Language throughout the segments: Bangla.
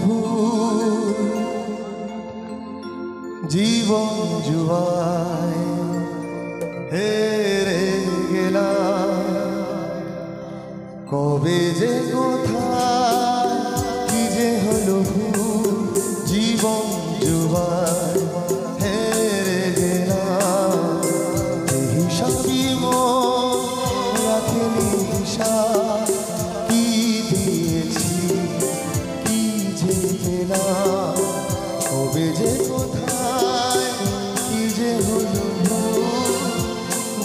ভুল জীবন জুয়ায় হেরে গেলাম। কবে যে কোথায় কি যে হলো ভুল জীবন জুয়ায় হেরে গেলাম। হিসাবি মন রাখেনি হিসাব, কি দিয়েছি কি যে পেলাম। কবে যে কোথায় কি যে হলো ভুল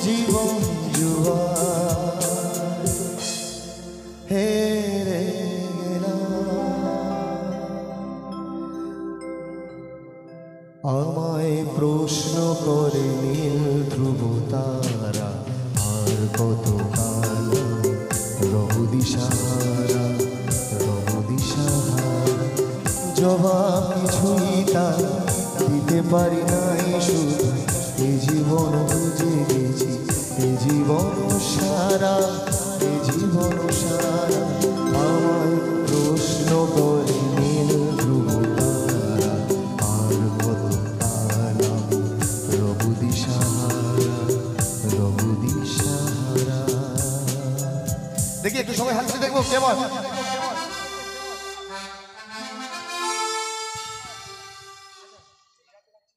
জীবন জুয়ায় হেরে গেলাম। আমায় প্রশ্ন করে নীল ধ্রুব তারা, আর কত কাল রহু দিশাহারা রহু দিশাহারা। জবাব কিছুই তার দিতে পারি নাই, শুধু এ জীবন বুঝে গেছি এ জীবন সারা এ জীবন সারা। আমায় প্রশ্ন করে নীল ধ্রুব তারা, আর কত কাল রহু দিশাহারা রহু দিশাহারা। দেখি একটু সবাই হাসতে দেখবো কেমন।